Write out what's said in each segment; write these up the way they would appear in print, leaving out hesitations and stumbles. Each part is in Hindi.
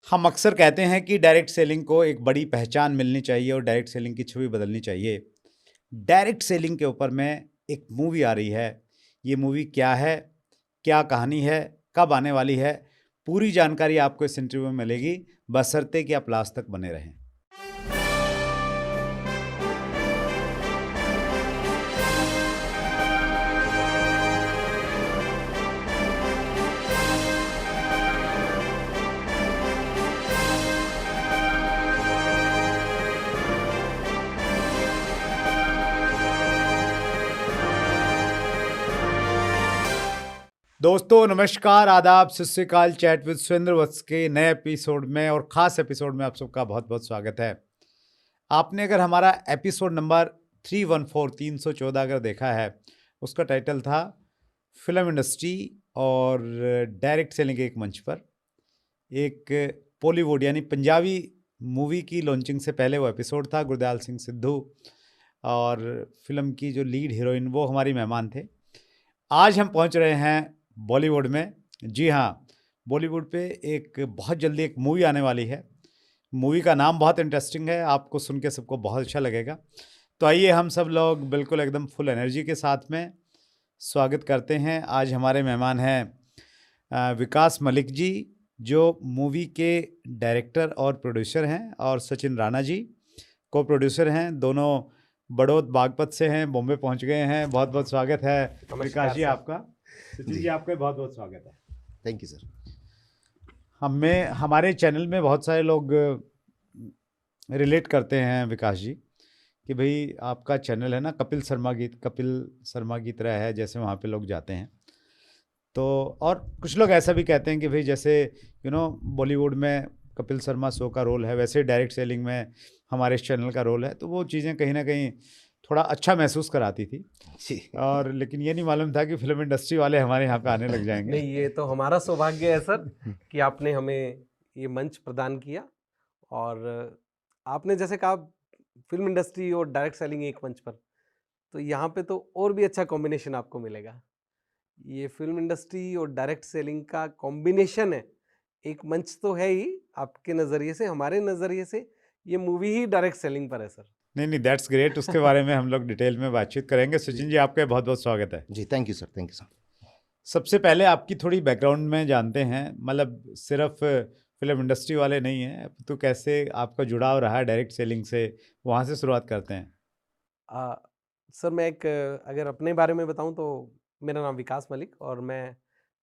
हम अक्सर कहते हैं कि डायरेक्ट सेलिंग को एक बड़ी पहचान मिलनी चाहिए और डायरेक्ट सेलिंग की छवि बदलनी चाहिए। डायरेक्ट सेलिंग के ऊपर में एक मूवी आ रही है। ये मूवी क्या है, क्या कहानी है, कब आने वाली है, पूरी जानकारी आपको इस इंटरव्यू में मिलेगी, बशर्ते कि आप लास्ट तक बने रहें। दोस्तों नमस्कार, आदाब, सत श्री अकाल। चैट विद सुरेंद्र वत्स के नए एपिसोड में और ख़ास एपिसोड में आप सबका बहुत बहुत स्वागत है। आपने अगर हमारा एपिसोड नंबर 314 अगर देखा है, उसका टाइटल था फिल्म इंडस्ट्री और डायरेक्ट सेलिंग के एक मंच पर। एक बॉलीवुड यानी पंजाबी मूवी की लॉन्चिंग से पहले वो एपिसोड था। गुरदयाल सिंह सिद्धू और फिल्म की जो लीड हीरोइन वो हमारी मेहमान थे। आज हम पहुंच रहे हैं बॉलीवुड में। जी हाँ, बॉलीवुड पे एक बहुत जल्दी एक मूवी आने वाली है। मूवी का नाम बहुत इंटरेस्टिंग है, आपको सुन के सबको बहुत अच्छा लगेगा। तो आइए हम सब लोग बिल्कुल एकदम फुल एनर्जी के साथ में स्वागत करते हैं। आज हमारे मेहमान हैं विकास मलिक जी, जो मूवी के डायरेक्टर और प्रोड्यूसर हैं, और सचिन राणा जी को प्रोड्यूसर हैं। दोनों बड़ौद बागपत से हैं, बॉम्बे पहुंच गए हैं। बहुत बहुत स्वागत है विकास जी आपका। सचिन जी आपका बहुत बहुत स्वागत है। Thank you sir. हमारे चैनल में बहुत सारे लोग रिलेट करते हैं विकास जी कि भाई आपका चैनल है ना कपिल शर्मा की तरह है, जैसे वहाँ पे लोग जाते हैं। तो और कुछ लोग ऐसा भी कहते हैं कि भाई जैसे बॉलीवुड में कपिल शर्मा शो का रोल है, वैसे डायरेक्ट सेलिंग में हमारे इस चैनल का रोल है। तो वो चीज़ें कहीं ना कहीं थोड़ा अच्छा महसूस कराती थी जी। और लेकिन ये नहीं मालूम था कि फिल्म इंडस्ट्री वाले हमारे यहाँ पे आने लग जाएंगे। नहीं, ये तो हमारा सौभाग्य है सर कि आपने हमें ये मंच प्रदान किया। और आपने जैसे कहा फिल्म इंडस्ट्री और डायरेक्ट सेलिंग एक मंच पर, तो यहाँ पे तो और भी अच्छा कॉम्बिनेशन आपको मिलेगा। ये फिल्म इंडस्ट्री और डायरेक्ट सेलिंग का कॉम्बिनेशन है, एक मंच तो है ही आपके नज़रिए से। हमारे नज़रिए से ये मूवी ही डायरेक्ट सेलिंग पर है सर। नहीं, दैट्स ग्रेट। उसके बारे में हम लोग डिटेल में बातचीत करेंगे। सचिन जी आपका बहुत बहुत स्वागत है। जी thank you sir, thank you sir. सबसे पहले आपकी थोड़ी बैकग्राउंड में जानते हैं, मतलब सिर्फ फिल्म इंडस्ट्री वाले नहीं हैं, तो कैसे आपका जुड़ाव रहा है डायरेक्ट सेलिंग से, वहाँ से शुरुआत करते हैं। सर मैं अगर अपने बारे में बताऊं तो मेरा नाम विकास मलिक और मैं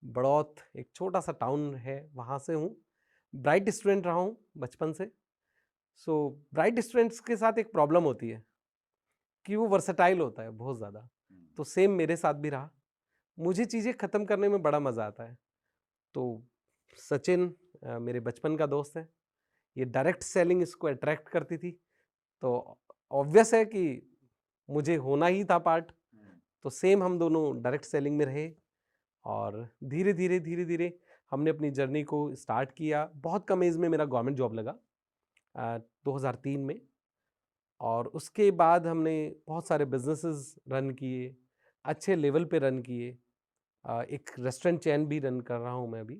बड़ौत, एक छोटा सा टाउन है, वहाँ से हूँ। ब्राइट स्टूडेंट रहा हूँ बचपन से। सो ब्राइट स्टूडेंट्स के साथ एक प्रॉब्लम होती है कि वो वर्सेटाइल होता है बहुत ज़्यादा। तो सेम मेरे साथ भी रहा। मुझे चीज़ें ख़त्म करने में बड़ा मज़ा आता है। तो सचिन मेरे बचपन का दोस्त है। ये डायरेक्ट सेलिंग इसको अट्रैक्ट करती थी, तो ऑब्वियस है कि मुझे होना ही था पार्ट। तो सेम हम दोनों डायरेक्ट सेलिंग में रहे और धीरे धीरे हमने अपनी जर्नी को स्टार्ट किया। बहुत कम एज में मेरा गवर्नमेंट जॉब लगा 2003 में। और उसके बाद हमने बहुत सारे बिजनेसेस रन किए, अच्छे लेवल पे रन किए। एक रेस्टोरेंट चेन भी रन कर रहा हूँ मैं अभी।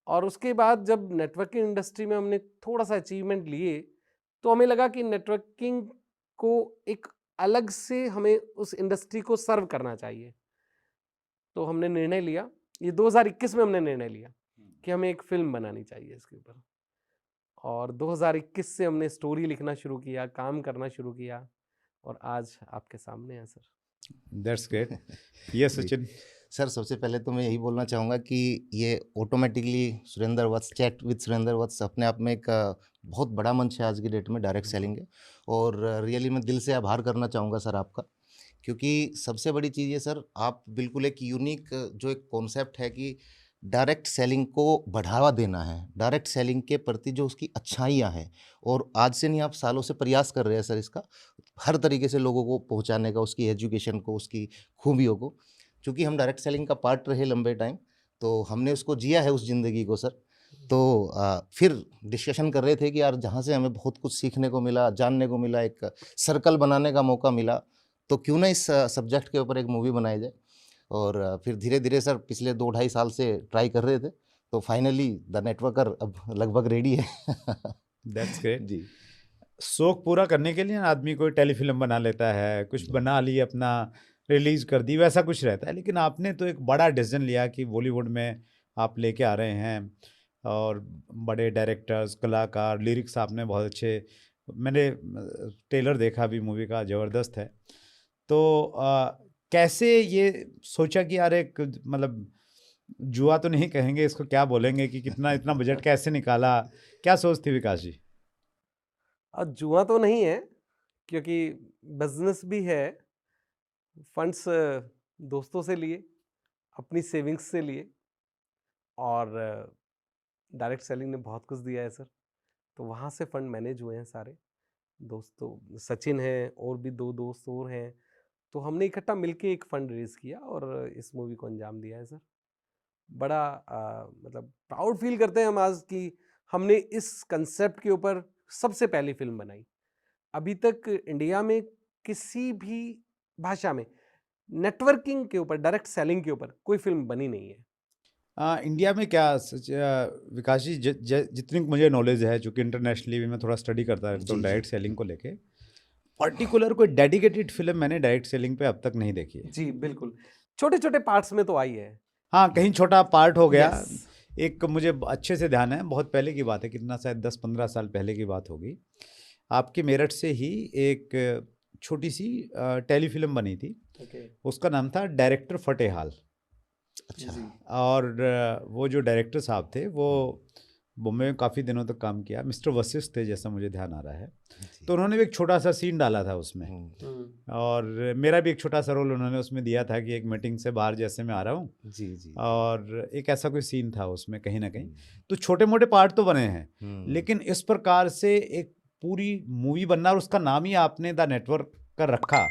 और उसके बाद जब नेटवर्किंग इंडस्ट्री में हमने थोड़ा सा अचीवमेंट लिए, तो हमें लगा कि नेटवर्किंग को एक अलग से हमें उस इंडस्ट्री को सर्व करना चाहिए। तो हमने निर्णय लिया, ये 2021 में हमने निर्णय लिया कि हमें एक फिल्म बनानी चाहिए इसके ऊपर। और 2021 से हमने स्टोरी लिखना शुरू किया, काम करना शुरू किया, और आज आपके सामने है sir. That's great. Yes Sachin. Sir सबसे पहले तो मैं यही बोलना चाहूँगा कि ये automatically Surendra Vats, chat with Surendra Vats अपने आप में एक बहुत बड़ा मंच है आज की डेट में डायरेक्ट सेलिंग है। और रियली मैं दिल से आभार करना चाहूँगा सर आपका, क्योंकि सबसे बड़ी चीज़ है सर, आप बिल्कुल एक यूनिक जो एक कॉन्सेप्ट है कि डायरेक्ट सेलिंग को बढ़ावा देना है, डायरेक्ट सेलिंग के प्रति जो उसकी अच्छाइयाँ हैं, और आज से नहीं आप सालों से प्रयास कर रहे हैं सर इसका हर तरीके से लोगों को पहुंचाने का, उसकी एजुकेशन को, उसकी खूबियों को। चूँकि हम डायरेक्ट सेलिंग का पार्ट रहे लंबे टाइम, तो हमने उसको जिया है उस ज़िंदगी को सर। तो फिर डिस्कशन कर रहे थे कि यार जहाँ से हमें बहुत कुछ सीखने को मिला, जानने को मिला, एक सर्कल बनाने का मौका मिला, तो क्यों ना इस सब्जेक्ट के ऊपर एक मूवी बनाई जाए। और फिर धीरे धीरे सर पिछले 2 ढाई साल से ट्राई कर रहे थे, तो फाइनली द नेटवर्कर अब लगभग रेडी है। That's great. जी। शौक पूरा करने के लिए ना आदमी कोई टेलीफिल्म बना लेता है, कुछ बना ली अपना, रिलीज कर दी, वैसा कुछ रहता है। लेकिन आपने तो एक बड़ा डिसीजन लिया कि बॉलीवुड में आप लेके आ रहे हैं, और बड़े डायरेक्टर्स, कलाकार, लिरिक्स आपने बहुत अच्छे, मैंने ट्रेलर देखा भी मूवी का, ज़बरदस्त है। तो कैसे ये सोचा कि यार एक मतलब जुआ तो नहीं कहेंगे इसको, क्या बोलेंगे, कि कितना इतना बजट कैसे निकाला, क्या सोच थी विकास जी? जुआ तो नहीं है, क्योंकि बिजनेस भी है। फंड्स दोस्तों से लिए, अपनी सेविंग्स से लिए, और डायरेक्ट सेलिंग ने बहुत कुछ दिया है सर। तो वहाँ से फंड मैनेज हुए हैं सारे दोस्तों। सचिन है, और भी 2 दोस्त और हैं, तो हमने इकट्ठा मिलके एक फंड रेज किया और इस मूवी को अंजाम दिया है सर। बड़ा मतलब प्राउड फील करते हैं हम आज कि हमने इस कंसेप्ट के ऊपर सबसे पहली फिल्म बनाई। अभी तक इंडिया में किसी भी भाषा में नेटवर्किंग के ऊपर, डायरेक्ट सेलिंग के ऊपर कोई फिल्म बनी नहीं है। इंडिया में क्या विकास जी, जितनी मुझे नॉलेज है, चूँकि इंटरनेशनली भी मैं थोड़ा स्टडी करता रहता जी, हूँ जी। डायरेक्ट सेलिंग को लेके, पर्टिकुलर कोई डेडिकेटेड फिल्म मैंने डायरेक्ट सेलिंग पे अब तक नहीं देखी है। जी बिल्कुल, छोटे-छोटे पार्ट्स में तो आई है। हाँ, कहीं छोटा पार्ट हो गया। यस। एक मुझे अच्छे से ध्यान है, बहुत पहले की बात है, कितना शायद 10-15 साल पहले की बात होगी। आपके मेरठ से ही एक छोटी सी टेलीफिल्म बनी थी, ओके। उसका नाम था डायरेक्टर फतेहाल। अच्छा। जी। और वो जो डायरेक्टर साहब थे वो बॉम्बे में काफ़ी दिनों तक काम किया, मिस्टर वशिष्ठ थे जैसा मुझे ध्यान आ रहा है। जी। तो उन्होंने भी एक छोटा सा सीन डाला था उसमें, हम्म, और मेरा भी एक छोटा सा रोल उन्होंने उसमें दिया था कि एक मीटिंग से बाहर जैसे मैं आ रहा हूँ, जी, जी। और एक ऐसा कोई सीन था उसमें कहीं ना कहीं। हम्म, तो छोटे मोटे पार्ट तो बने हैं, हम्म, लेकिन इस प्रकार से एक पूरी मूवी बनना, और उसका नाम ही आपने द नेटवर्क का रखा,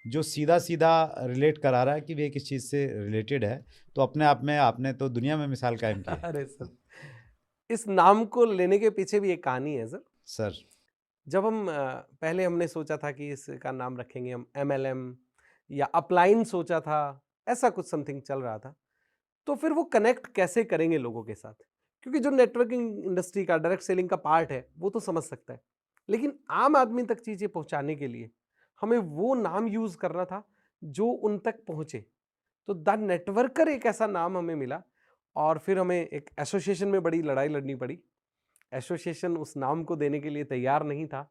जो सीधा सीधा रिलेट करा रहा है कि वे किस चीज़ से रिलेटेड है, तो अपने आप में आपने तो दुनिया में मिसाल कायम की है। अरे सर, इस नाम को लेने के पीछे भी एक कहानी है सर। सर। जब हम पहले हमने सोचा था कि इसका नाम रखेंगे हम MLM या अपलाइन सोचा था, ऐसा कुछ समथिंग चल रहा था। तो फिर वो कनेक्ट कैसे करेंगे लोगों के साथ, क्योंकि जो नेटवर्किंग इंडस्ट्री का डायरेक्ट सेलिंग का पार्ट है वो तो समझ सकता है, लेकिन आम आदमी तक चीज़ें पहुंचाने के लिए हमें वो नाम यूज़ करना था जो उन तक पहुंचे। तो द नेटवर्कर एक ऐसा नाम हमें मिला, और फिर हमें एक एसोसिएशन में बड़ी लड़ाई लड़नी पड़ी। एसोसिएशन उस नाम को देने के लिए तैयार नहीं था।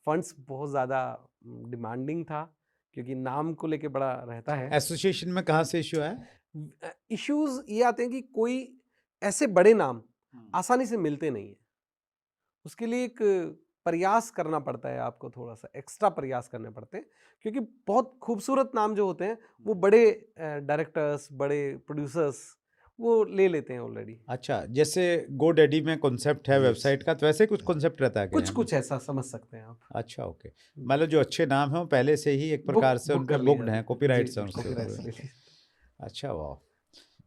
फंड्स बहुत ज़्यादा डिमांडिंग था, क्योंकि नाम को लेके बड़ा रहता है। एसोसिएशन में कहाँ से इश्यू है? इश्यूज ये आते हैं कि कोई ऐसे बड़े नाम आसानी से मिलते नहीं है। उसके लिए एक प्रयास करना पड़ता है, आपको थोड़ा सा एक्स्ट्रा प्रयास करने पड़ते हैं, क्योंकि बहुत खूबसूरत नाम जो होते हैं वो बड़े डायरेक्टर्स, बड़े प्रोड्यूसर्स वो ले लेते हैं ऑलरेडी। अच्छा, जैसे गो डैडी में कॉन्सेप्ट है Yes. वेबसाइट का, तो वैसे कुछ कॉन्सेप्ट रहता है क्या कुछ यहाँ कुछ में? ऐसा समझ सकते हैं आप। अच्छा, ओके। मतलब जो अच्छे नाम हैं वो पहले से ही एक प्रकार से उन पे कर लिए बुक्ड जाते हैं, हैं। कॉपीराइट्स जी, हैं उसके copyrights ऊपर। ले लिए। अच्छा, वाह।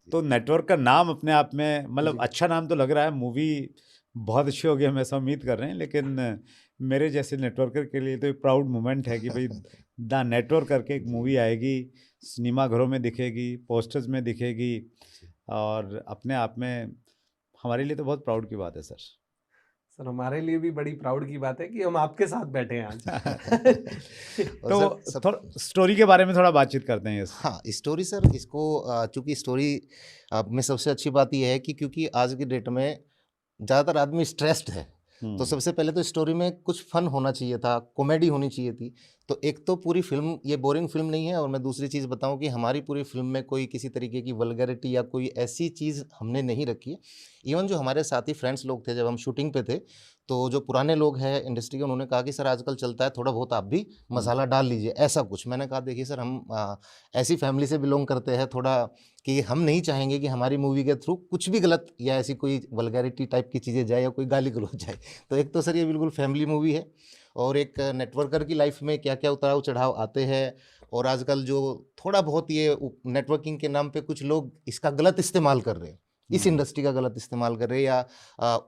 तो नेटवर्क का नाम अपने आप में मतलब जी। अच्छा नाम तो लग रहा है, मूवी बहुत अच्छी होगी हम ऐसा उम्मीद कर रहे हैं, लेकिन मेरे जैसे नेटवर्कर के लिए तो एक प्राउड मोमेंट है कि भाई द नेटवर्क करके एक मूवी आएगी, सिनेमा घरों में दिखेगी, पोस्टर्स में दिखेगी, और अपने आप में हमारे लिए तो बहुत प्राउड की बात है सर। सर, हमारे लिए भी बड़ी प्राउड की बात है कि हम आपके साथ बैठे हैं आज। और तो सर, थोड़ा स्टोरी के बारे में थोड़ा बातचीत करते हैं इस। हाँ, स्टोरी सर, इसको चूंकि स्टोरी में सबसे अच्छी बात यह है कि क्योंकि आज की डेट में ज़्यादातर आदमी स्ट्रेस्ड है, तो सबसे पहले तो स्टोरी में कुछ फन होना चाहिए था, कॉमेडी होनी चाहिए थी। तो एक तो पूरी फिल्म ये बोरिंग फिल्म नहीं है, और मैं दूसरी चीज़ बताऊं कि हमारी पूरी फिल्म में कोई किसी तरीके की वल्गैरिटी या कोई ऐसी चीज़ हमने नहीं रखी है। इवन जो हमारे साथी फ्रेंड्स लोग थे, जब हम शूटिंग पे थे, तो जो पुराने लोग हैं इंडस्ट्री के, उन्होंने कहा कि सर आजकल चलता है, थोड़ा बहुत आप भी मसाला डाल लीजिए, ऐसा कुछ। मैंने कहा देखिए सर, हम ऐसी फैमिली से बिलोंग करते हैं थोड़ा, कि हम नहीं चाहेंगे कि हमारी मूवी के थ्रू कुछ भी गलत या ऐसी कोई वल्गैरिटी टाइप की चीज़ें जाए या कोई गाली गलौज जाए। तो एक तो सर ये बिल्कुल फैमिली मूवी है, और एक नेटवर्कर की लाइफ में क्या क्या उतार चढ़ाव आते हैं, और आजकल जो थोड़ा बहुत ये नेटवर्किंग के नाम पे कुछ लोग इसका गलत इस्तेमाल कर रहे हैं, इस इंडस्ट्री का गलत इस्तेमाल कर रहे हैं, या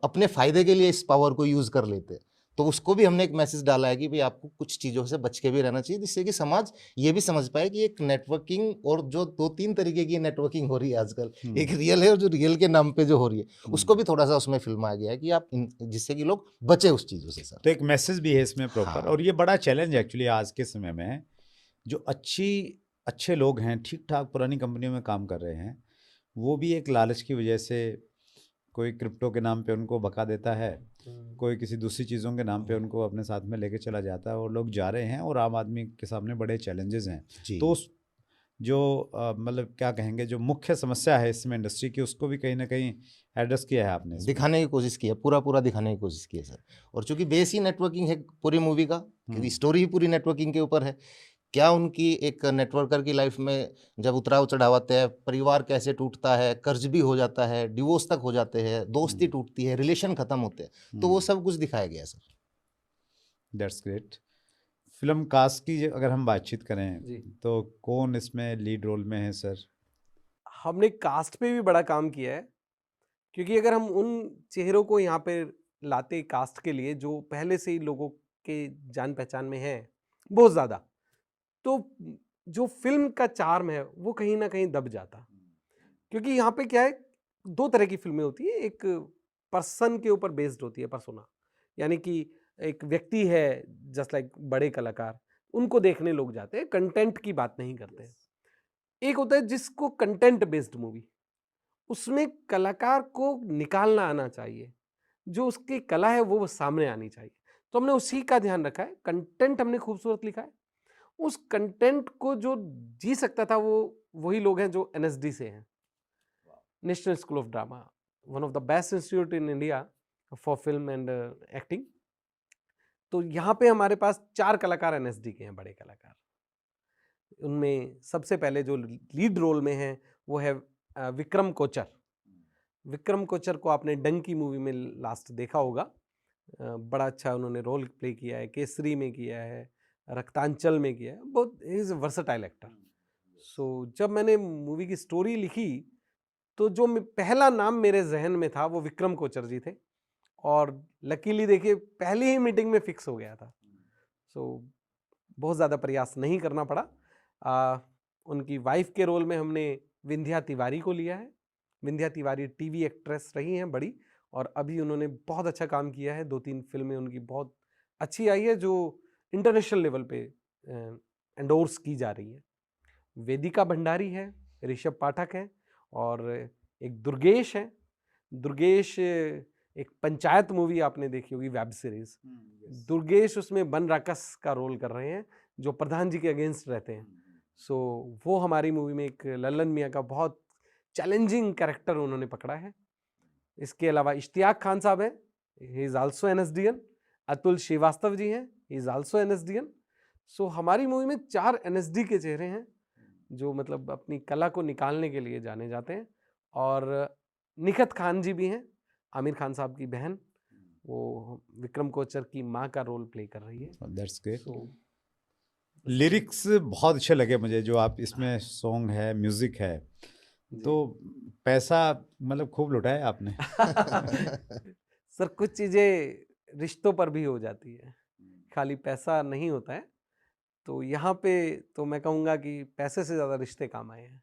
अपने फ़ायदे के लिए इस पावर को यूज़ कर लेते हैं। तो उसको भी हमने एक मैसेज डाला है कि भाई आपको कुछ चीज़ों से बच के भी रहना चाहिए, जिससे कि समाज ये भी समझ पाए कि एक नेटवर्किंग और जो 2-3 तरीके की नेटवर्किंग हो रही है आजकल, एक रियल है और जो रियल के नाम पे जो हो रही है, उसको भी थोड़ा सा उसमें फिल्माया गया है कि आप जिससे कि लोग बचे उस चीज़ों से सर। तो एक मैसेज भी है इसमें प्रॉपर, हाँ। और ये बड़ा चैलेंज एक्चुअली आज के समय में है। जो अच्छे लोग हैं, ठीक ठाक पुरानी कंपनियों में काम कर रहे हैं, वो भी एक लालच की वजह से कोई क्रिप्टो के नाम पे उनको भगा देता है, कोई किसी दूसरी चीज़ों के नाम पे उनको अपने साथ में लेके चला जाता है, और लोग जा रहे हैं और आम आदमी के सामने बड़े चैलेंजेस हैं। जी। तो उस जो मतलब क्या कहेंगे, जो मुख्य समस्या है इसमें इंडस्ट्री की, उसको भी कहीं ना कहीं एड्रेस किया है आपने इसमें। दिखाने की कोशिश की है, पूरा दिखाने की कोशिश की है सर। और चूंकि बेस ही नेटवर्किंग है पूरी मूवी का, क्योंकि स्टोरी ही पूरी नेटवर्किंग के ऊपर है। क्या उनकी एक नेटवर्कर की लाइफ में जब उतराव चढ़ाव आते हैं, परिवार कैसे टूटता है, कर्ज भी हो जाता है, डिवोर्स तक हो जाते हैं, दोस्ती टूटती है, रिलेशन खत्म होते हैं, तो वो सब कुछ दिखाया गया है sir. That's great. Film cast की अगर हम बातचीत जी। करें तो कौन इसमें लीड रोल में है सर? हमने कास्ट पे भी बड़ा काम किया है, क्योंकि अगर हम उन चेहरों को यहाँ पे लाते कास्ट के लिए जो पहले से ही लोगों के जान पहचान में हैं बहुत ज़्यादा, तो जो फिल्म का चार्म है वो कहीं ना कहीं दब जाता। क्योंकि यहाँ पे क्या है, दो तरह की फिल्में होती है, एक पर्सन के ऊपर बेस्ड होती है, पर्सोना, यानी कि एक व्यक्ति है, जस्ट लाइक बड़े कलाकार, उनको देखने लोग जाते हैं, कंटेंट की बात नहीं करते हैं। एक होता है जिसको कंटेंट बेस्ड मूवी, उसमें कलाकार को निकालना आना चाहिए, जो उसकी कला है वो सामने आनी चाहिए। तो हमने उसी का ध्यान रखा है, कंटेंट हमने खूबसूरत लिखा है। उस कंटेंट को जो जी सकता था वो वही लोग हैं जो एनएसडी से हैं, national school of drama, one of the best institute in India for film and acting. तो यहाँ पे हमारे पास 4 कलाकार एनएसडी के हैं, बड़े कलाकार। उनमें सबसे पहले जो लीड रोल में है वो है विक्रम कोचर। विक्रम कोचर को आपने डंकी मूवी में लास्ट देखा होगा, बड़ा अच्छा उन्होंने रोल प्ले किया है, केसरी में किया है, रक्तांचल में किया है, बहुत इज अ वर्सेटाइल एक्टर। सो जब मैंने मूवी की स्टोरी लिखी तो जो पहला नाम मेरे जहन में था वो विक्रम कोचर जी थे, और लकीली देखिए पहली ही मीटिंग में फिक्स हो गया था। सो बहुत ज़्यादा प्रयास नहीं करना पड़ा। उनकी वाइफ के रोल में हमने विंध्या तिवारी को लिया है। विंध्या तिवारी टीवी एक्ट्रेस रही हैं बड़ी, और अभी उन्होंने बहुत अच्छा काम किया है, 2-3 फिल्में उनकी बहुत अच्छी आई है जो इंटरनेशनल लेवल पे एंडोर्स की जा रही है। वेदिका भंडारी है, ऋषभ पाठक है, और एक दुर्गेश है। दुर्गेश एक पंचायत मूवी आपने देखी होगी, वेब सीरीज। दुर्गेश उसमें बन राकस का रोल कर रहे हैं जो प्रधान जी के अगेंस्ट रहते हैं। सो वो हमारी मूवी में एक लल्लन मियाँ का बहुत चैलेंजिंग कैरेक्टर उन्होंने पकड़ा है। इसके अलावा इश्तियाक खान साहब हैं, he is also NSDN. Atul Srivastava ji हैं, ही इज आल्सो एनएसडीएन। सो हमारी मूवी में 4 एनएसडी के चेहरे हैं जो मतलब अपनी कला को निकालने के लिए जाने जाते हैं। और निखत खान जी भी हैं, आमिर खान साहब की बहन, वो विक्रम कोचर की माँ का रोल प्ले कर रही है। That's great. So, लिरिक्स बहुत अच्छे लगे मुझे, जो आप इसमें सॉन्ग है, म्यूजिक है, तो पैसा मतलब खूब लुटाया आपने। सर कुछ चीज़ें रिश्तों पर भी हो जाती है, खाली पैसा नहीं होता है। तो यहाँ पे तो मैं कहूँगा कि पैसे से ज़्यादा रिश्ते काम आए हैं।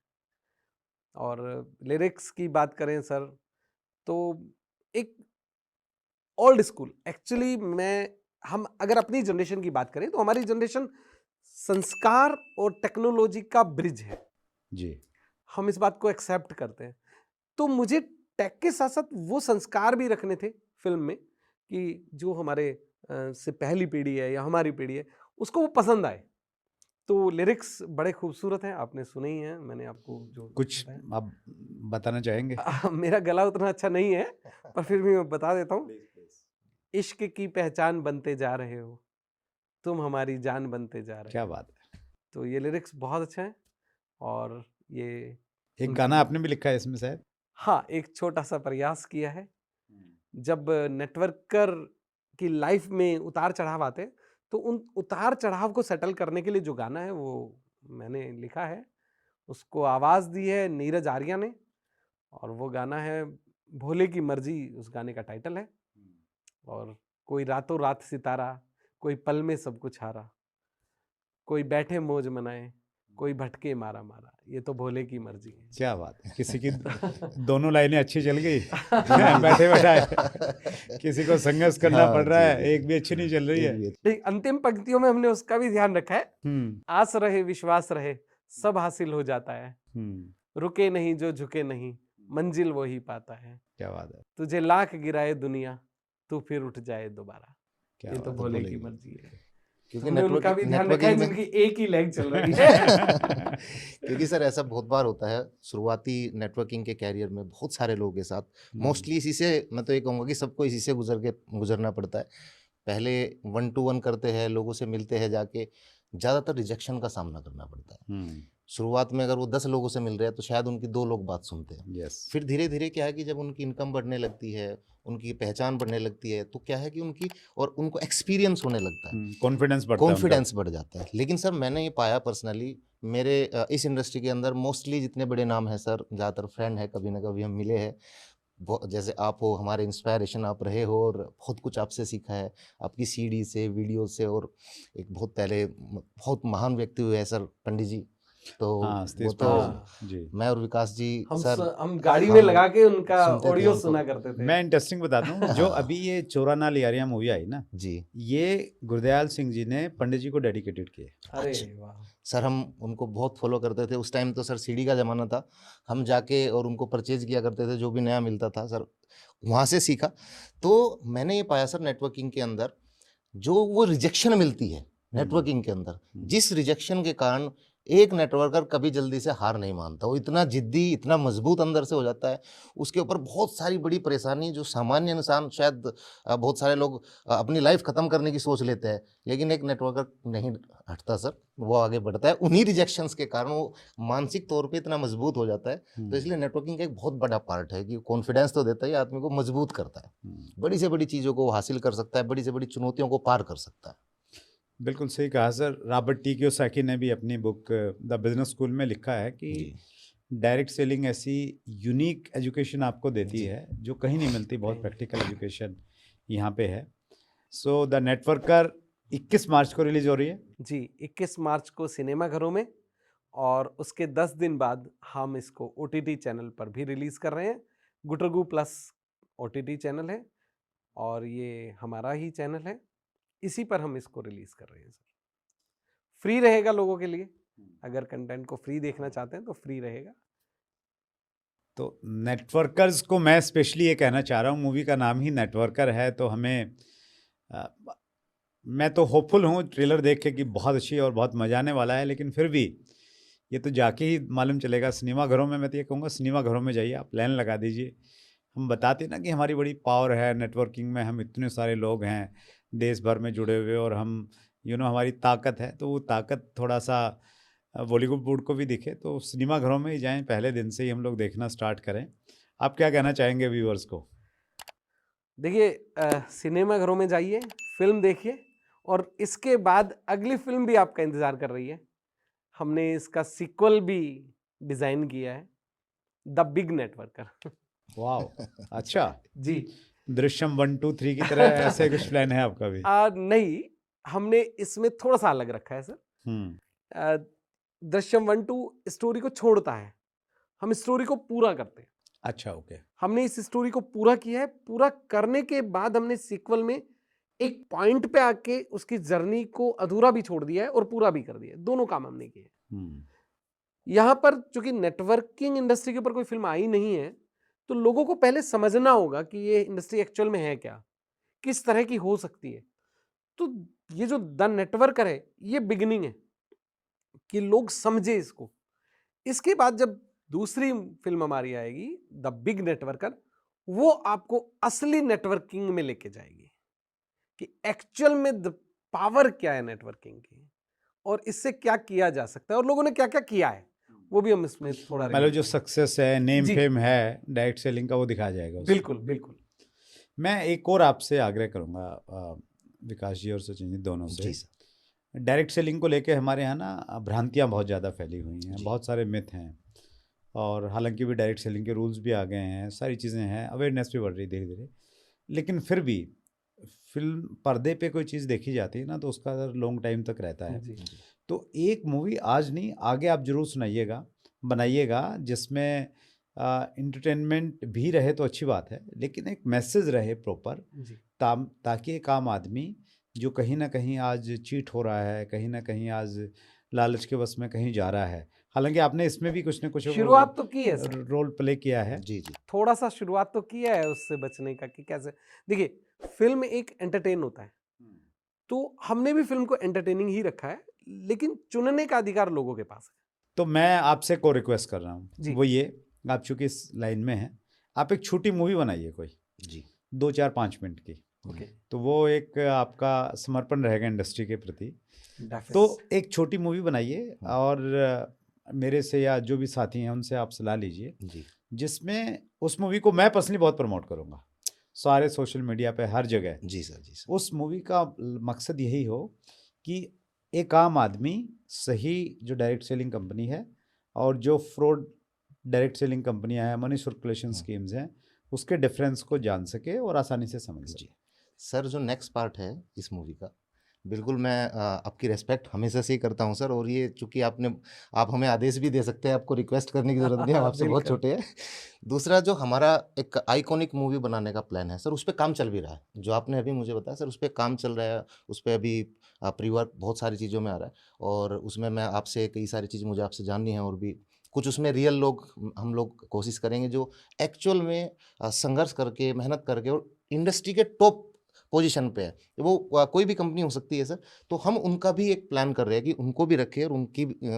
और लिरिक्स की बात करें सर, तो एक ओल्ड स्कूल, एक्चुअली हम अगर अपनी जनरेशन की बात करें तो हमारी जनरेशन संस्कार और टेक्नोलॉजी का ब्रिज है जी। हम इस बात को एक्सेप्ट करते हैं। तो मुझे टेक के साथ साथ वो संस्कार भी रखने थे फिल्म में, कि जो हमारे से पहली पीढ़ी है या हमारी पीढ़ी है उसको वो पसंद आए। तो लिरिक्स बड़े खूबसूरत हैं, आपने सुने ही हैं, मैंने आपको जो कुछ आप बताना चाहेंगे? मेरा गला उतना अच्छा नहीं है पर फिर भी मैं बता देता हूँ। इश्क की पहचान बनते जा रहे हो, तुम हमारी जान बनते जा रहे क्या हो। बात है। तो ये लिरिक्स बहुत अच्छा है। और ये एक गाना आपने भी लिखा है इसमें शायद? हाँ, एक छोटा सा प्रयास किया है। जब नेटवर्कर की लाइफ में उतार चढ़ाव आते हैं तो उन उतार चढ़ाव को सेटल करने के लिए जो गाना है वो मैंने लिखा है, उसको आवाज़ दी है नीरज आर्या ने, और वो गाना है भोले की मर्जी, उस गाने का टाइटल है। और कोई रातों रात सितारा, कोई पल में सब कुछ हारा, कोई बैठे मौज मनाए, कोई भटके मारा मारा, ये तो भोले की मर्जी है। क्या बात है, किसी की दोनों लाइनें अच्छी चल गई बैठे बैठाए, किसी को संघर्ष करना हाँ, पड़ रहा जी, है, जी, एक भी अच्छी नहीं चल रही है। ठीक, अंतिम पंक्तियों में हमने उसका भी ध्यान रखा है। आस रहे विश्वास रहे, सब हासिल हो जाता है, रुके नहीं जो झुके नहीं, मंजिल वो ही पाता है। क्या बात है, तुझे लाख गिराए दुनिया, तू फिर उठ जाए दोबारा, क्या ये तो बात है, भोले भोले की की मर्जी है। क्योंकि हमने उनका भी ध्यान रखा है नेटवर्किंग में जिनकी एक ही लेग चल रही है। क्योंकि सर ऐसा बहुत बार होता है शुरुआती नेटवर्किंग के कैरियर में बहुत सारे लोगों के साथ, मोस्टली इसी से, मैं तो ये कहूँगा कि सबको इसी से गुजरना पड़ता है। पहले 1 to 1 करते हैं, लोगों से मिलते हैं, जाके ज़्यादातर रिजेक्शन का सामना करना पड़ता है। शुरुआत में अगर वो 10 लोगों से मिल रहे हैं तो शायद उनकी 2 लोग बात सुनते हैं। यस, फिर धीरे धीरे क्या है कि जब उनकी इनकम बढ़ने लगती है, उनकी पहचान बढ़ने लगती है, तो क्या है कि उनकी और उनको एक्सपीरियंस होने लगता है, कॉन्फिडेंस बढ़ता है उनका। कॉन्फिडेंस बढ़ जाता है। लेकिन सर मैंने ये पाया पर्सनली, मेरे इस इंडस्ट्री के अंदर मोस्टली जितने बड़े नाम हैं सर, ज़्यादातर फ्रेंड है, कभी ना कभी हम मिले हैं, जैसे आप हो, हमारे इंस्पायरेशन आप रहे हो, और बहुत कुछ आपसे सीखा है, आपकी सीडी से, वीडियो से। और एक बहुत पहले बहुत महान व्यक्ति हुए हैं सर, पंडित जी, तो हाँ, वो स्टेज तो पर जी। मैं और विकास जी सर हम गाड़ी में लगा के उनका सुनते थे ऑडियो उनको। सुना करते थे। मैं इंटरेस्टिंग बताता हूँ, जो हाँ। अभी ये चोराना लियारियां मूवी आई ना, जी, ये गुरदयाल सिंह जी ने पंडित जी को डेडिकेटेड किए। अरे अच्छा। वाह, सर हम उनको बहुत फॉलो करते थे उस टाइम, तो सर सीडी का ज़माना था, हम जाके और उनको परचेज किया करते थे, जो भी नया मिलता था सर, वहाँ से सीखा। तो मैंने ये पाया सर नेटवर्किंग के अंदर, जो वो रिजेक्शन मिलती है नेटवर्किंग के अंदर, जिस रिजेक्शन के कारण एक नेटवर्कर कभी जल्दी से हार नहीं मानता, वो इतना जिद्दी, इतना मजबूत अंदर से हो जाता है, उसके ऊपर बहुत सारी बड़ी परेशानी, जो सामान्य इंसान शायद बहुत सारे लोग अपनी लाइफ ख़त्म करने की सोच लेते हैं, लेकिन एक नेटवर्कर नहीं हटता सर, वो आगे बढ़ता है। उन्हीं रिजेक्शंस के कारण वो मानसिक तौर पे इतना मजबूत हो जाता है। तो इसलिए नेटवर्किंग का एक बहुत बड़ा पार्ट है कि कॉन्फिडेंस तो देता है, आदमी को मजबूत करता है, बड़ी से बड़ी चीज़ों को हासिल कर सकता है, बड़ी से बड़ी चुनौतियों को पार कर सकता है। बिल्कुल सही कहा सर। रॉबर्ट टी कियोसाकी ने भी अपनी बुक द बिजनेस स्कूल में लिखा है कि डायरेक्ट सेलिंग ऐसी यूनिक एजुकेशन आपको देती है जो कहीं नहीं मिलती, बहुत प्रैक्टिकल एजुकेशन यहाँ पे है। सो द नेटवर्कर 21 मार्च को रिलीज हो रही है जी, 21 मार्च को सिनेमा घरों में, और उसके 10 दिन बाद हम इसको OTT चैनल पर भी रिलीज कर रहे हैं। गुटरगू प्लस OTT चैनल है, और ये हमारा ही चैनल है, इसी पर हम इसको रिलीज कर रहे हैं सर। फ्री रहेगा लोगों के लिए, अगर कंटेंट को फ्री देखना चाहते हैं तो फ्री रहेगा। तो नेटवर्कर्स को मैं स्पेशली ये कहना चाह रहा हूँ, मूवी का नाम ही नेटवर्कर है, तो हमें मैं तो होपफुल हूँ ट्रेलर देख के कि बहुत अच्छी और बहुत मजा आने वाला है। लेकिन फिर भी ये तो जाके ही मालूम चलेगा सिनेमा घरों में। मैं तो ये कहूँगा सिनेमा घरों में जाइए, आप लाइन लगा दीजिए। हम बताते ना कि हमारी बड़ी पावर है नेटवर्किंग में, हम इतने सारे लोग हैं देश भर में जुड़े हुए, और हम हमारी ताकत है, तो वो ताकत थोड़ा सा बॉलीवुड को भी दिखे, तो सिनेमा घरों में ही जाएं, पहले दिन से ही हम लोग देखना स्टार्ट करें। आप क्या कहना चाहेंगे व्यूअर्स को? देखिए, सिनेमा घरों में जाइए, फिल्म देखिए, और इसके बाद अगली फिल्म भी आपका इंतजार कर रही है। हमने इसका सीक्वल भी डिजाइन किया है, द बिग नेटवर्कर। वाह, अच्छा जी, दृश्यम 1, 2, 3 की तरह ऐसे कुछ प्लान है आपका भी? नहीं, हमने इसमें थोड़ा सा अलग रखा है सर। दृश्यम 1, 2 स्टोरी को छोड़ता है, हम स्टोरी को पूरा करते हैं। अच्छा, ओके। हमने इस स्टोरी को पूरा किया है, पूरा करने के बाद हमने सीक्वल में एक पॉइंट पे आके उसकी जर्नी को अधूरा भी छोड़ दिया है और पूरा भी कर दिया है। दोनों काम हमने किए। यहां पर चूंकि नेटवर्किंग इंडस्ट्री के ऊपर कोई फिल्म आई नहीं है, तो लोगों को पहले समझना होगा कि ये इंडस्ट्री एक्चुअल में है क्या, किस तरह की हो सकती है। तो ये जो द नेटवर्कर है, ये बिगिनिंग है कि लोग समझे इसको। इसके बाद जब दूसरी फिल्म हमारी आएगी द बिग नेटवर्कर, वो आपको असली नेटवर्किंग में लेके जाएगी कि एक्चुअल में द पावर क्या है नेटवर्किंग की, और इससे क्या किया जा सकता है, और लोगों ने क्या क्या किया है, वो भी हम इसमें थोड़ा मतलब जो सक्सेस है, नेम जी। फेम है डायरेक्ट सेलिंग का, वो दिखाया जाएगा उसमें। बिल्कुल बिल्कुल। मैं एक और आपसे आग्रह करूंगा विकास जी और सचिन जी दोनों से। जी सर। डायरेक्ट सेलिंग को लेके हमारे यहाँ ना भ्रांतियाँ बहुत ज़्यादा फैली हुई हैं, जी। बहुत सारे मिथ हैं, और हालांकि भी डायरेक्ट सेलिंग के रूल्स भी आ गए हैं, सारी चीज़ें हैं, अवेयरनेस भी बढ़ रही धीरे धीरे। लेकिन फिर भी फिल्म पर्दे पे कोई चीज़ देखी जाती है ना तो उसका असर लॉन्ग टाइम तक रहता है। जी तो एक मूवी आज नहीं आगे आप जरूर सुनाइएगा, बनाइएगा, जिसमें इंटरटेनमेंट भी रहे तो अच्छी बात है, लेकिन एक मैसेज रहे प्रॉपर, जी ताकि एक आम आदमी जो कहीं ना कहीं आज चीट हो रहा है, कहीं ना कहीं आज लालच के वश में कहीं जा रहा है, हालांकि आपने इसमें भी कुछ ना कुछ शुरुआत तो की है सर, रोल प्ले किया है। जी जी थोड़ा सा शुरुआत तो किया है उससे बचने का कि कैसे। देखिए, फिल्म एक एंटरटेन होता है, तो हमने भी फिल्म को एंटरटेनिंग ही रखा है, लेकिन चुनने का अधिकार लोगों के पास तो मैं आपसे को रिक्वेस्ट कर रहा हूँ, जी। वो ये, आप चूंकि इस लाइन में हैं, आप एक छोटी मूवी बनाइए कोई जी 2-4-5 मिनट की, है। ओके, तो वो एक आपका समर्पण रहेगा इंडस्ट्री के प्रति। डेफिनेट। तो एक छोटी मूवी बनाइए और मेरे से या जो भी साथी हैं उनसे आप सलाह लीजिए, जी जिसमें उस मूवी को मैं पर्सनली बहुत प्रमोट करूँगा सारे सोशल मीडिया पे हर जगह। जी सर जी सर उस मूवी का मकसद यही हो कि एक आम आदमी सही जो डायरेक्ट सेलिंग कंपनी है और जो फ्रॉड डायरेक्ट सेलिंग कंपनियां हैं, मनी सर्कुलेशन स्कीम्स हैं, उसके डिफरेंस को जान सके और आसानी से समझ सके। जी सर, जो नेक्स्ट पार्ट है इस मूवी का, बिल्कुल मैं आपकी रेस्पेक्ट हमेशा से ही करता हूं सर, और ये चूंकि आप हमें आदेश भी दे सकते हैं, आपको रिक्वेस्ट करने की ज़रूरत नहीं है, हम आपसे बहुत बिल्कुल। छोटे हैं। दूसरा, जो हमारा एक आइकॉनिक मूवी बनाने का प्लान है सर, उस पे काम चल भी रहा है, जो आपने अभी मुझे बताया सर, उस पे काम चल रहा है, उस पे अभी प्री-वर्क बहुत सारी चीज़ों में आ रहा है, और उसमें मैं आपसे कई सारी चीज़ मुझे आपसे जाननी है, और भी कुछ उसमें रियल लोग हम लोग कोशिश करेंगे जो एक्चुअल में संघर्ष करके, मेहनत करके और इंडस्ट्री के टॉप पोजीशन पे है, वो कोई भी कंपनी हो सकती है सर, तो हम उनका भी एक प्लान कर रहे हैं कि उनको भी रखें, और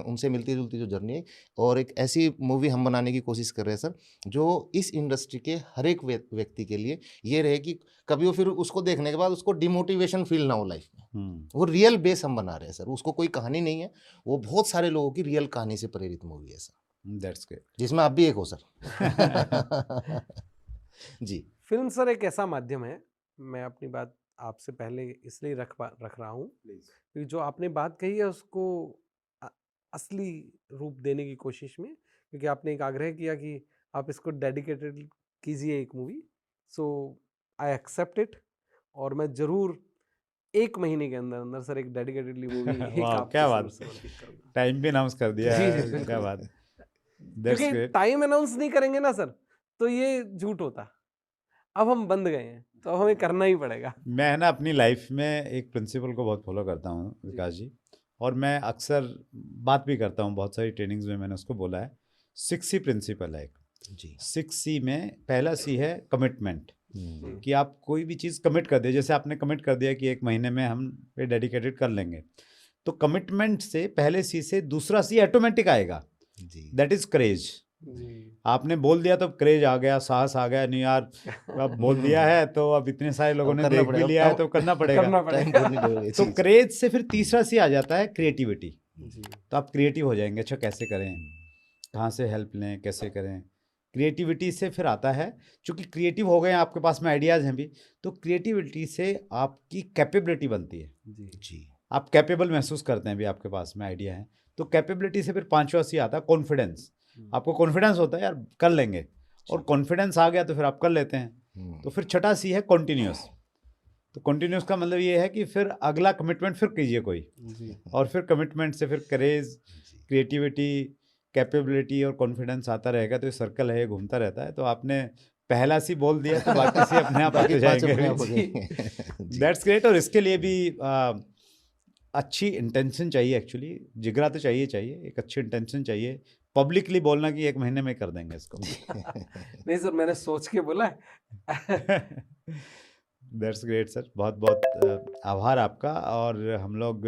उनसे मिलती-जुलती जो जर्नी है, और एक ऐसी मूवी हम बनाने की कोशिश कर रहे हैं सर, जो इस इंडस्ट्री के हर एक व्यक्ति के लिए ये रहे कि कभी वो फिर उसको देखने के बाद उसको डिमोटिवेशन फील ना हो लाइफ में। वो रियल बेस हम बना रहे हैं सर, उसको कोई कहानी नहीं है, वो बहुत सारे लोगों की रियल कहानी से प्रेरित मूवी है सर, दैट्स ग्रेट। जिसमें आप भी एक हो सर। जी फिल्म सर एक ऐसा माध्यम है, मैं अपनी बात आपसे पहले इसलिए रख रहा हूँ क्योंकि जो आपने बात कही है उसको अ- असली रूप देने की कोशिश में, क्योंकि आपने एक आग्रह किया कि आप इसको डेडिकेटेड कीजिए एक movie, so I accept it, और मैं जरूर 1 महीने के अंदर अंदर सर एक डेडिकेटेडली मूवी एक वाह, आपको क्या जरूर बात, समर्पित करूंगा। टाइम भी अनाउंस कर दिया जी जी है, क्या बिल्कुल, बात, दैट्स क्योंकि ग्रेट। टाइम अनाउंस नहीं करेंगे ना सर तो ये झूठ होता। अब हम बंद गए हैं तो हमें करना ही पड़ेगा। मैं ना अपनी लाइफ में एक प्रिंसिपल को बहुत फॉलो करता हूँ जी विकास जी, और मैं अक्सर बात भी करता हूँ, बहुत सारी ट्रेनिंग्स में मैंने उसको बोला है। 6C प्रिंसिपल है एक। जी 6C में पहला C है कमिटमेंट, हम्म, कि आप कोई भी चीज़ कमिट कर दिए, जैसे आपने कमिट कर दिया कि 1 महीने में हम पे डेडिकेटेड कर लेंगे, तो कमिटमेंट से पहले C से दूसरा C ऑटोमेटिक आएगा, जी दैट इज क्रेज। जी आपने बोल दिया तो क्रेज आ गया, साहस आ गया, नहीं यार अब बोल दिया है तो अब इतने सारे लोगों अब ने करना देख भी पड़ेगा, लिया है तो करना पड़ेगा। करना टाइम पड़ेगा। पूरी लगेगी तो जी क्रेज से फिर तीसरा सी आ जाता है क्रिएटिविटी, जी तो आप क्रिएटिव हो जाएंगे, अच्छा कैसे करें, कहाँ से हेल्प लें, कैसे करें। क्रिएटिविटी से फिर आता है, चूंकि क्रिएटिव हो गए, आपके पास में आइडियाज़ हैं भी, तो क्रिएटिविटी से आपकी कैपेबिलिटी बनती है, जी जी आप कैपेबल महसूस करते हैं भी, आपके पास में आइडिया है। तो कैपेबिलिटी से फिर पांचवा सी आता है कॉन्फिडेंस, आपको कॉन्फिडेंस होता है यार कर लेंगे, और कॉन्फिडेंस आ गया तो फिर आप कर लेते हैं। तो फिर छठा सी है कॉन्टिन्यूस, तो कॉन्टिन्यूस का मतलब ये है कि फिर अगला कमिटमेंट फिर कीजिए कोई, जी और फिर कमिटमेंट से फिर करेज, क्रिएटिविटी, कैपेबिलिटी और कॉन्फिडेंस आता रहेगा, तो ये सर्कल है, ये घूमता रहता है। तो आपने पहला सी बोल दिया तो बाकी सी अपने आप बाकी आते 5 जाएंगे अपने आप भी। हो जाएंगे। जी दैट्स ग्रेट। और इसके लिए भी अच्छी इंटेंशन चाहिए, एक्चुअली जिगरा तो चाहिए चाहिए, एक अच्छी इंटेंशन चाहिए, पब्लिकली बोलना कि 1 महीने में कर देंगे इसको। नहीं सर, मैंने सोच के बोला है। दैट्स ग्रेट सर, बहुत बहुत आभार आपका। और हम लोग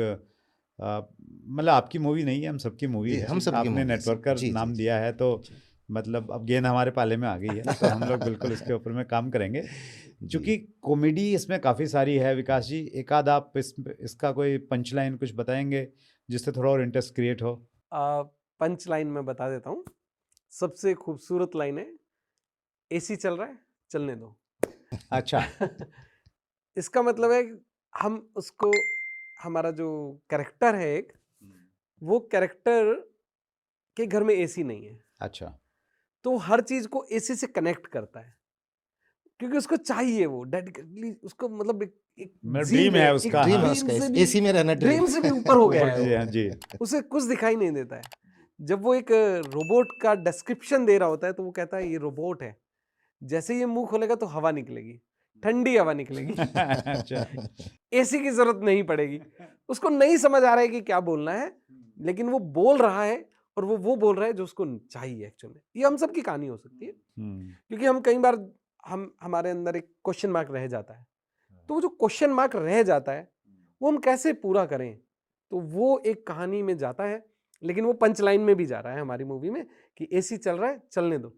मतलब आपकी मूवी नहीं है, हम सबकी मूवी जी है, हम सबकी आपने मूवी है सर। नेटवर्कर जी जी नाम जी दिया है तो जी मतलब अब गेंद हमारे पाले में आ गई है, तो हम लोग बिल्कुल इसके ऊपर में काम करेंगे। क्योंकि जी कॉमेडी इसमें काफ़ी सारी है विकास जी, एक आध आप इसका कोई पंचलाइन कुछ बताएंगे जिससे थोड़ा और इंटरेस्ट क्रिएट हो। पंच लाइन में बता देता हूँ। सबसे खूबसूरत लाइन है, एसी चल रहा है, चलने दो। अच्छा। इसका मतलब है कि हम उसको, हमारा जो कैरेक्टर है एक, वो कैरेक्टर के घर में एसी नहीं है, अच्छा। तो हर चीज को एसी से कनेक्ट करता है। क्योंकि उसको चाहिए, वो डेडिकेटली उसको, मतलब एक मतलब जीन ड्रीम है एक उसका, ड्रीम हाँ। है उसका, ड्रीम से एसी में रहना ड्रीम। ड्रीम से भी ऊपर हो गया है जी वो। हाँ जी। उसे कुछ दिखाई नहीं देता है। जब वो एक रोबोट का डिस्क्रिप्शन दे रहा होता है तो वो कहता है ये रोबोट है, जैसे ये मुंह खोलेगा तो हवा निकलेगी, ठंडी हवा निकलेगी, अच्छा। एसी की जरूरत नहीं पड़ेगी। उसको नहीं समझ आ रहा है कि क्या बोलना है, लेकिन वो बोल रहा है, और वो बोल रहा है जो उसको चाहिए एक्चुअली। ये हम सब की कहानी हो सकती है, क्योंकि हम कई बार हमारे अंदर एक क्वेश्चन मार्क रह जाता है, तो वो जो क्वेश्चन मार्क रह जाता है वो हम कैसे पूरा करें, तो वो एक कहानी में जाता है। लेकिन वो पंच लाइन में भी जा रहा है हमारी मूवी में कि एसी चल रहा है, चलने दो।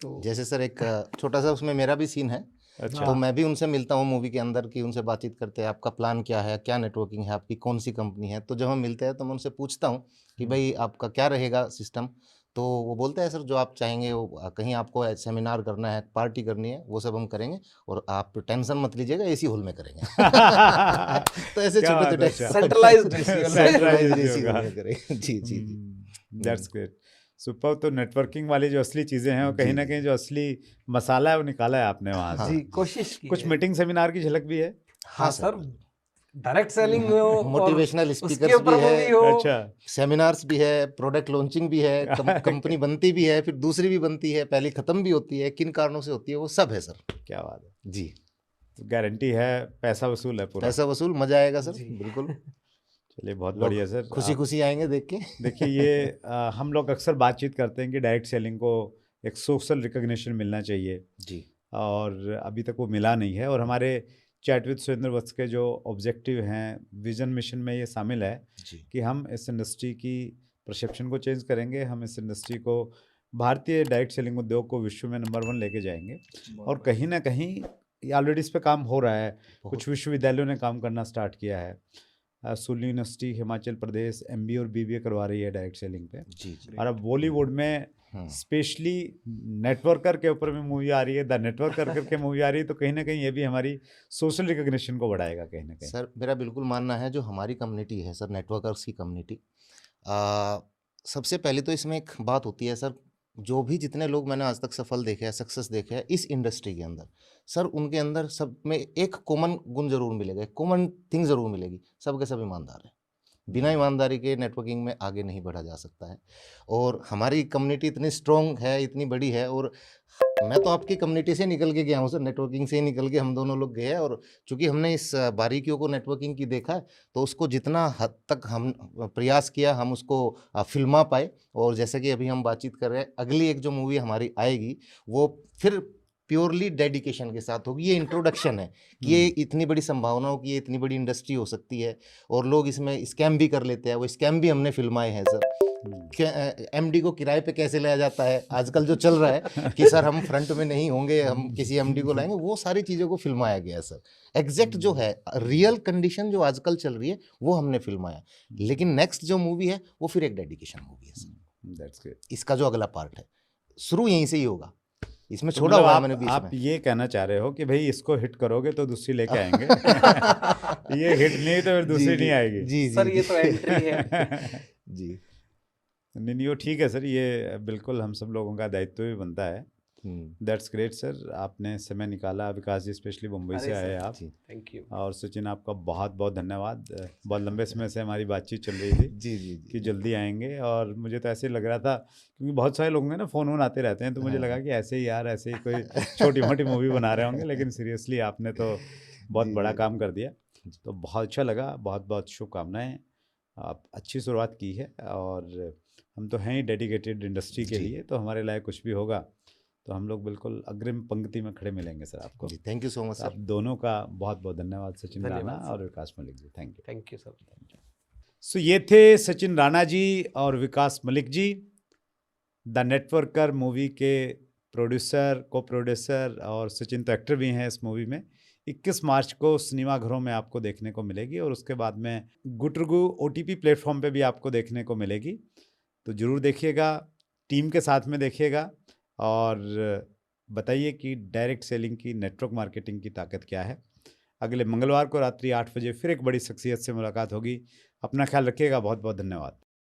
तो जैसे सर एक छोटा सा उसमें मेरा भी सीन है, अच्छा। तो मैं भी उनसे मिलता हूँ मूवी के अंदर, कि उनसे बातचीत करते हैं, आपका प्लान क्या है, क्या नेटवर्किंग है आपकी, कौन सी कंपनी है। तो जब हम मिलते हैं तो मैं उनसे पूछता हूँ कि भाई आपका क्या रहेगा सिस्टम। तो वो बोलते हैं सर जो आप चाहेंगे, वो कहीं आपको सेमिनार करना है, पार्टी करनी है, वो सब हम करेंगे, और आप टेंशन मत लीजिएगा, एसी हॉल में करेंगे। तो ऐसे क्या छोटे बात छोटे है, अच्छा। सेंट्रलाइज्ड एसी Centralized एसी होगा। हॉल में करेंगे। जी जी जी। That's great, super. तो नेटवर्किंग वाली जो असली चीजें हैं, वो कहीं जी, ना जी। कहीं जो असली मसाला है वो निकाला है आपने वहां हाँ से। जी, कोशिश की कुछ है। मीटिंग सेमिनार की झलक भी है। हाँ सर, डायरेक्ट सेलिंग में हो और मोटिवेशनल उसके स्पीकर्स ऊपर भी वो है, भी हो। अच्छा। सेमिनार्स भी है, प्रोडक्ट लॉन्चिंग भी है, कंपनी बनती भी है, फिर दूसरी भी बनती है, पहली खत्म भी होती है, किन कारणों से होती है, वो सब है सर। क्या बात है, जी, गारंटी है, पैसा वसूल है पूरा। पैसा वसूल, मजा आएगा सर, जी। बिल्कुल। चलिए बहुत लोग बढ़िया सर। खुशी खुशी आएंगे देख के। देखिए ये हम लोग अक्सर बातचीत करते हैं कि डायरेक्ट सेलिंग को एक सोशल रिकग्निशन मिलना चाहिए, जी और अभी तक वो मिला नहीं है। और हमारे चैट विद सुरेंद्र वत्स के जो ऑब्जेक्टिव हैं, विजन मिशन में ये शामिल है जी कि हम इस इंडस्ट्री की परसेप्शन को चेंज करेंगे, हम इस इंडस्ट्री को, भारतीय डायरेक्ट सेलिंग उद्योग को विश्व में नंबर 1 लेके जाएंगे। और कहीं ना कहीं ये ऑलरेडी इस पे काम हो रहा है, कुछ विश्वविद्यालयों ने काम करना स्टार्ट किया है। Sulli university Himachal Pradesh MBA और BBA करवा रही है डायरेक्ट सेलिंग पे। जी जी। और अब बॉलीवुड में स्पेशली नेटवर्कर के ऊपर में मूवी आ रही है, द नेटवर्कर करके मूवी आ रही है, तो कहीं ना कहीं ये भी हमारी सोशल रिकग्निशन को बढ़ाएगा कहीं ना कहीं। सर मेरा बिल्कुल मानना है, जो हमारी कम्युनिटी है सर, नेटवर्कर्स की कम्युनिटी, सबसे पहले तो इसमें एक बात होती है सर, जो भी जितने लोग मैंने आज तक सफल देखे हैं, सक्सेस देखे हैं इस इंडस्ट्री के अंदर, सर उनके अंदर सब में एक कॉमन गुण जरूर मिलेगा, एक कॉमन थिंग जरूर मिलेगी, सब के सब ईमानदार है। बिना ईमानदारी के नेटवर्किंग में आगे नहीं बढ़ा जा सकता है। और हमारी कम्युनिटी इतनी स्ट्रॉन्ग है, इतनी बड़ी है, और मैं तो आपकी कम्युनिटी से निकल के गया हूँ सर, नेटवर्किंग से ही निकल के हम दोनों लोग गए हैं। और चूंकि हमने इस बारीकियों को नेटवर्किंग की देखा है, तो उसको जितना हद तक हम प्रयास किया, हम उसको फिल्मा पाए। और जैसे कि अभी हम बातचीत कर रहे हैं, अगली एक जो मूवी हमारी आएगी वो फिर प्योरली डेडिकेशन के साथ होगी। ये इंट्रोडक्शन है कि ये इतनी बड़ी संभावनाओं की, ये इतनी बड़ी इंडस्ट्री हो सकती है, और लोग इसमें स्कैम भी कर लेते हैं, वो स्कैम भी हमने फिल्माए हैं सर। MD को किराए पे कैसे लाया जाता है, आजकल जो चल रहा है कि सर हम फ्रंट में नहीं होंगे, हम किसी MD को लाएंगे, वो सारी चीज़ों को फिल्माया गया है सर। एग्जैक्ट जो है रियल कंडीशन जो आजकल चल रही है वो हमने फिल्माया। लेकिन नेक्स्ट जो मूवी है वो फिर एक डेडिकेशन मूवी है सर। That's great. इसका जो अगला पार्ट है शुरू यहीं से ही होगा, इसमें तो छोड़ा मतलब हुआ है मैंने बीच आप में। ये कहना चाह रहे हो कि भाई इसको हिट करोगे तो दूसरी लेके आएंगे, ये हिट नहीं तो फिर दूसरी नहीं आएगी। जी सर ये तो एंट्री है। जी। नहीं नहीं, वो ठीक है सर, ये बिल्कुल हम सब लोगों का दायित्व भी बनता है। दैट्स ग्रेट सर, आपने समय निकाला। विकास जी स्पेशली मुंबई से आए आप। Thank you. और सचिन आपका बहुत बहुत धन्यवाद, बहुत लंबे समय से हमारी बातचीत चल रही थी जी जी कि जल्दी आएंगे। और मुझे तो ऐसे लग रहा था, क्योंकि बहुत सारे लोग हैं ना फ़ोन आते रहते हैं, तो मुझे लगा कि ऐसे ही यार, ऐसे ही कोई छोटी मोटी मूवी बना रहे होंगे, लेकिन सीरियसली आपने तो बहुत जी, बड़ा जी। काम कर दिया। तो बहुत अच्छा लगा, बहुत बहुत शुभकामनाएं। आप अच्छी शुरुआत की है, और हम तो हैं ही डेडिकेटेड इंडस्ट्री के जी। लिए, तो हमारे लायक कुछ भी होगा तो हम लोग बिल्कुल अग्रिम पंक्ति में खड़े मिलेंगे सर आपको। जी थैंक यू सो मच तो आप सर। दोनों का बहुत बहुत धन्यवाद, सचिन धन्यवाद राणा सर। और Vikas Malik ji. Thank you. Thank you sir. So ये थे सचिन राणा जी और Vikas Malik ji, the networker movie के प्रोड्यूसर, को प्रोड्यूसर, और सचिन तो एक्टर भी हैं इस मूवी में। 21 मार्च को सिनेमाघरों में आपको देखने को मिलेगी, और उसके बाद में गुटरगू OTP प्लेटफॉर्म पे भी आपको देखने को मिलेगी। तो ज़रूर देखिएगा, टीम के साथ में देखिएगा, और बताइए कि डायरेक्ट सेलिंग की, नेटवर्क मार्केटिंग की ताकत क्या है। अगले मंगलवार को रात्रि 8 बजे फिर एक बड़ी शख्सियत से मुलाकात होगी। अपना ख्याल रखिएगा। बहुत बहुत धन्यवाद।